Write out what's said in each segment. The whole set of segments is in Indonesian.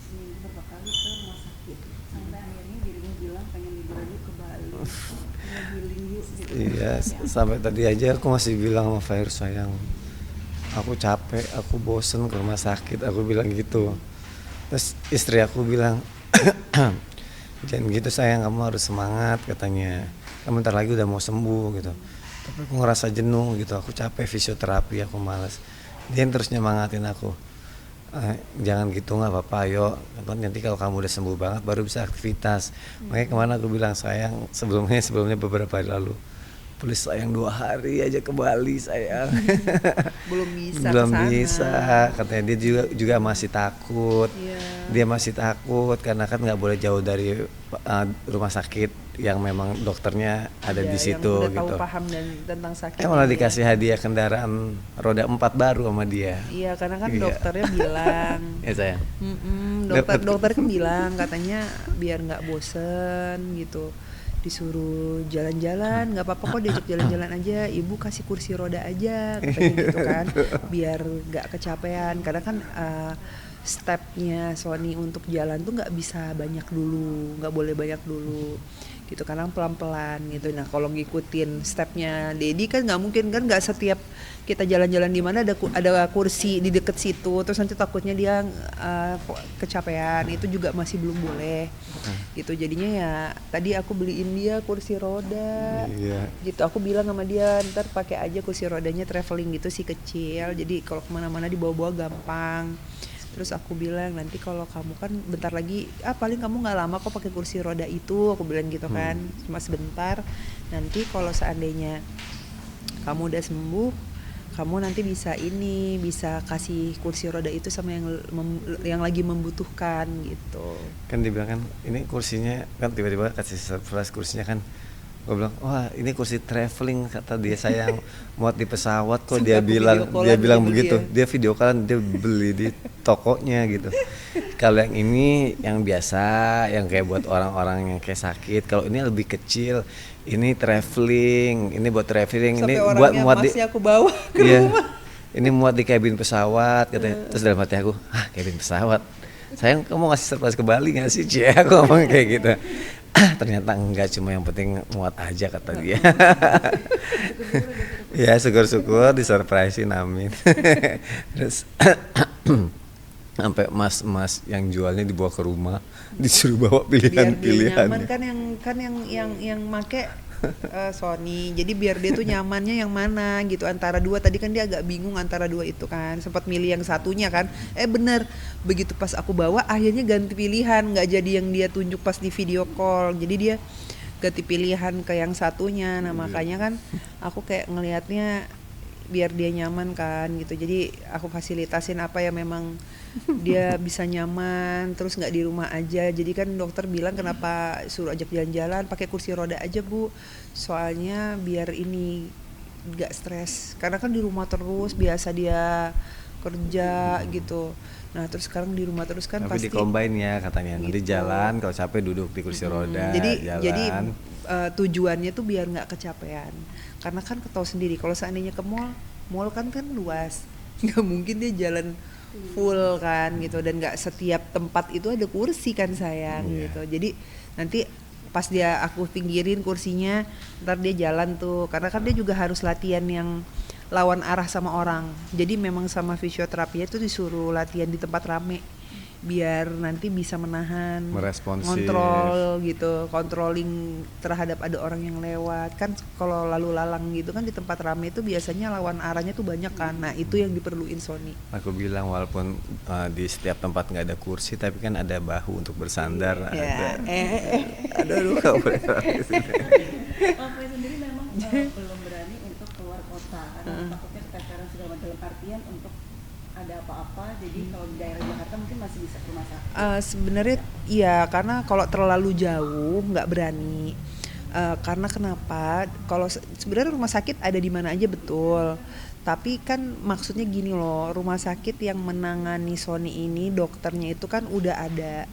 seminggu berapa kali ke rumah sakit sampai akhirnya dirimu bilang pengen liburan yuk ke Bali, pengen healing yuk gitu. Iya, sampai tadi aja aku masih bilang sama Fahir, sayang, aku capek, aku bosen ke rumah sakit, aku bilang gitu. Terus istri aku bilang, jangan gitu sayang, kamu harus semangat katanya. Kamu bentar lagi udah mau sembuh gitu. Tapi aku ngerasa jenuh gitu, aku capek fisioterapi, aku malas. Dia yang terus nyemangatin aku. Jangan gitu, nggak apa-apa, ayo. Nanti kalau kamu udah sembuh banget baru bisa aktivitas. Makanya kemana aku bilang sayang, sebelumnya beberapa hari lalu. Please sayang 2 hari aja ke Bali sayang. Belum bisa ke Belum sana. bisa, katanya dia juga masih takut. Iya. Dia masih takut karena kan nggak boleh jauh dari rumah sakit yang memang dokternya ada Iya, di yang situ udah tahu gitu. paham dan tentang Malah sakitnya ya. dikasih hadiah kendaraan roda 4 baru sama dia. Iya, karena kan Iya. dokternya bilang, Ya sayang. dokter kan bilang katanya biar nggak bosen gitu, disuruh jalan-jalan, nggak apa-apa kok diajak jalan-jalan aja, ibu kasih kursi roda aja katanya gitu kan, biar nggak kecapean, karena kan stepnya Sony untuk jalan tuh nggak bisa banyak dulu, nggak boleh banyak dulu gitu, karena pelan-pelan gitu. Nah kalau ngikutin stepnya Dedi kan nggak mungkin kan, nggak setiap kita jalan-jalan di mana ada kursi di deket situ, terus nanti takutnya dia kecapean, itu juga masih belum boleh gitu. Jadinya ya tadi aku beliin dia kursi roda Iya. gitu, aku bilang sama dia ntar pakai aja kursi rodanya traveling gitu sih, kecil, jadi kalau kemana-mana dibawa-bawa gampang. Terus aku bilang nanti kalau kamu kan bentar lagi, paling kamu nggak lama kok pakai kursi roda itu, aku bilang gitu kan, cuma sebentar. Nanti kalau seandainya kamu udah sembuh, kamu nanti bisa kasih kursi roda itu sama yang lagi membutuhkan gitu. Kan dibilang kan ini kursinya, kan tiba-tiba kasih surprise kursinya kan. Gue bilang, wah ini kursi traveling kata dia sayang, muat di pesawat kok. Sampai aku video callan dia beli Begitu, ya. dia video callan, dia beli di tokonya gitu. Kalau yang ini yang biasa, yang kayak buat orang-orang yang kayak sakit. Kalau ini lebih kecil, ini traveling, ini buat traveling, Sampai ini buat orangnya muat di, masnya aku bawa ke iya, rumah. ini muat di kabin pesawat katanya. Terus dalam hati aku, kabin pesawat, sayang kamu ngasih surprise ke Bali nggak sih, cie? Aku ngomong kayak gitu. Ternyata enggak, cuma yang penting muat aja kata dia. Ya syukur-syukur disurprisein, amin. Terus sampai mas-mas yang jualnya dibawa ke rumah, disuruh bawa Biar dia nyaman pilihan-pilihannya. kan yang make Sony, jadi biar dia tuh nyamannya yang mana gitu, antara dua. Tadi kan dia agak bingung antara dua itu kan, sempat milih yang satunya kan, bener, begitu pas aku bawa akhirnya ganti pilihan, nggak jadi yang dia tunjuk pas di video call, jadi dia ganti pilihan ke yang satunya. Nah makanya kan aku kayak ngelihatnya biar dia nyaman kan gitu, jadi aku fasilitasin apa ya memang dia bisa nyaman, terus nggak di rumah aja. Jadi kan dokter bilang kenapa suruh ajak jalan-jalan pakai kursi roda aja bu, soalnya biar ini nggak stres, karena kan di rumah terus biasa dia kerja gitu. Nah terus sekarang di rumah terus kan Tapi pasti dikombain ya katanya, nanti gitu. jalan kalau capek duduk di kursi roda, Jadi jalan. tujuannya tuh biar nggak kecapean, karena kan ketahui sendiri kalau seandainya ke mall kan luas, nggak mungkin dia jalan full kan gitu, dan nggak setiap tempat itu ada kursi kan sayang gitu. Jadi nanti pas aku pinggirin kursinya, ntar dia jalan tuh, karena kan dia juga harus latihan yang lawan arah sama orang. Jadi memang sama fisioterapinya tuh disuruh latihan di tempat rame, biar nanti bisa menahan, Meresponsif. ngontrol gitu, controlling terhadap ada orang yang lewat kan. Kalau lalu lalang gitu kan di tempat ramai itu biasanya lawan arahnya tuh banyak kan. Nah itu yang diperluin Sony. Aku bilang walaupun di setiap tempat nggak ada kursi, tapi kan ada bahu untuk bersandar. Ya, Ada lu nggak boleh di sini. Oh, Aku sendiri memang belum berani untuk keluar kota karena takutnya keteteran segala macam, dalam artian untuk ada apa-apa. Jadi kalau di daerah Jakarta mungkin masih bisa ke rumah sakit. Sebenarnya iya, karena kalau terlalu jauh nggak berani. Karena kenapa? Kalau sebenarnya rumah sakit ada di mana aja betul. Tapi kan maksudnya gini loh, rumah sakit yang menangani Sony ini dokternya itu kan udah ada.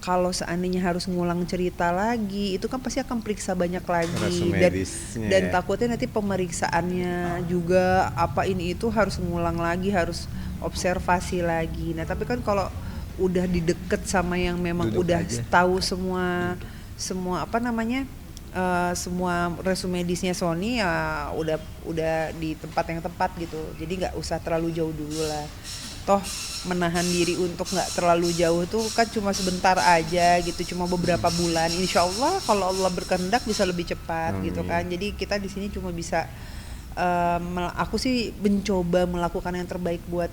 Kalau seandainya harus ngulang cerita lagi, itu kan pasti akan periksa banyak lagi, dan takutnya nanti pemeriksaannya juga apa ini itu harus ngulang lagi, harus observasi lagi. Nah tapi kan kalau udah dideket sama yang memang Duduk udah aja. tahu semua apa namanya, semua resume medisnya Sony, ya udah di tempat yang tepat gitu. Jadi nggak usah terlalu jauh dulu lah. Toh menahan diri untuk nggak terlalu jauh tuh kan cuma sebentar aja gitu, cuma beberapa bulan. Insya Allah kalau Allah berkehendak bisa lebih cepat gitu kan. Jadi kita di sini cuma bisa, aku sih mencoba melakukan yang terbaik buat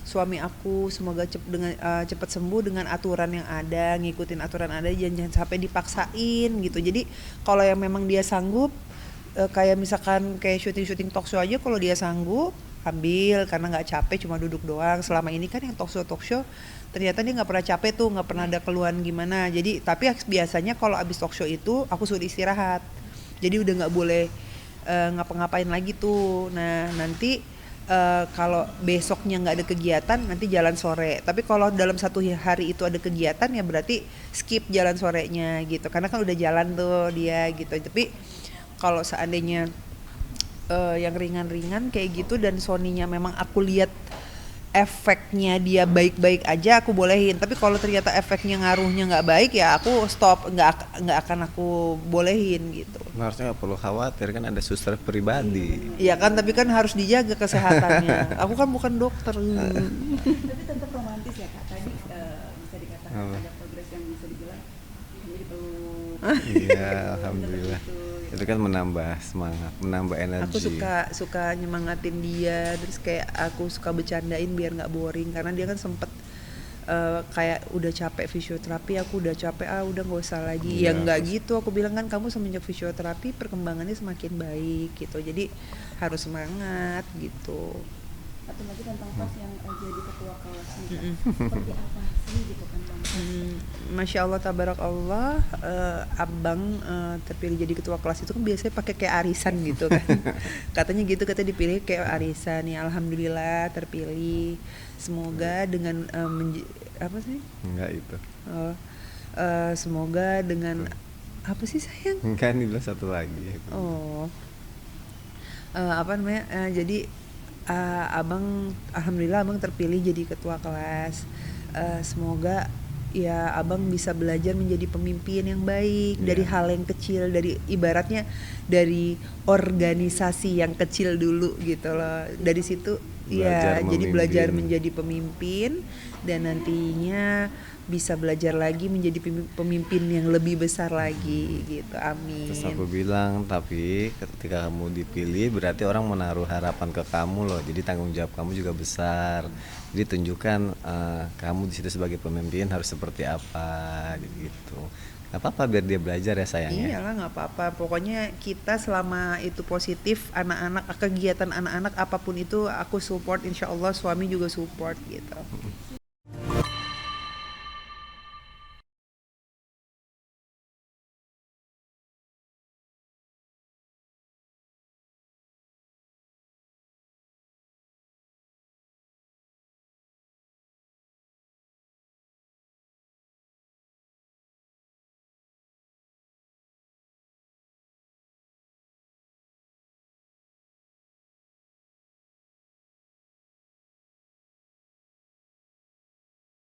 suami aku, semoga cepat sembuh dengan aturan yang ada, ngikutin aturan ada, jangan sampai dipaksain gitu. Jadi kalau yang memang dia sanggup, kayak misalkan kayak syuting talk show aja, kalau dia sanggup ambil karena nggak capek, cuma duduk doang. Selama ini kan yang talk show ternyata dia nggak pernah capek tuh, nggak pernah ada keluhan gimana. Jadi tapi biasanya kalau abis talk show itu aku suruh istirahat, jadi udah nggak boleh ngapa-ngapain lagi tuh. Nah nanti kalau besoknya nggak ada kegiatan, nanti jalan sore. Tapi kalau dalam satu hari itu ada kegiatan, ya berarti skip jalan sorenya gitu, karena kan udah jalan tuh dia gitu. Tapi kalau seandainya yang ringan-ringan kayak gitu dan Sony-nya memang aku lihat efeknya dia baik-baik aja, aku bolehin. Tapi kalau ternyata efeknya ngaruhnya nggak baik, ya aku stop, nggak akan aku bolehin gitu. Harusnya nggak perlu khawatir, kan ada suster pribadi. Iya kan, tapi kan harus dijaga kesehatannya. Aku kan bukan dokter. Tapi tetap romantis ya Kak. Tadi bisa dikatakan Apa? ada progres yang bisa dibilang jadi peluk. Iya, alhamdulillah. Itu kan menambah semangat, menambah energi. Aku suka nyemangatin dia, terus kayak aku suka bercandain biar nggak boring, karena dia kan sempet kayak udah capek fisioterapi, aku udah capek, udah nggak usah lagi. Iya, Ya nggak gitu, aku bilang kan kamu semenjak fisioterapi perkembangannya semakin baik gitu, jadi harus semangat gitu. Atau lagi tentang pas yang jadi ketua kelas nih Kak. Seperti apa sih gitu kan Bang? Masya Allah, tabarak Allah, abang terpilih jadi ketua kelas itu kan biasanya pakai kayak arisan gitu kan. Katanya gitu, katanya dipilih kayak arisan. Ya alhamdulillah terpilih. Semoga dengan apa sih? Enggak itu. Semoga dengan apa sih sayang? Enggak, nih bilang satu lagi. Oh, apa namanya? Jadi abang, alhamdulillah abang terpilih jadi ketua kelas. Semoga ya abang bisa belajar menjadi pemimpin yang baik dari hal yang kecil, dari ibaratnya dari organisasi yang kecil dulu gitu loh. Dari situ ya jadi belajar menjadi pemimpin, dan nantinya bisa belajar lagi menjadi pemimpin yang lebih besar lagi gitu. Amin. Terus aku bilang, tapi ketika kamu dipilih berarti orang menaruh harapan ke kamu loh, jadi tanggung jawab kamu juga besar. Jadi tunjukkan kamu di situ sebagai pemimpin harus seperti apa gitu. Gak apa-apa, biar dia belajar ya sayangnya. Iyalah, nggak apa-apa. Pokoknya kita selama itu positif, anak-anak, kegiatan anak-anak apapun itu aku support, insya Allah suami juga support gitu.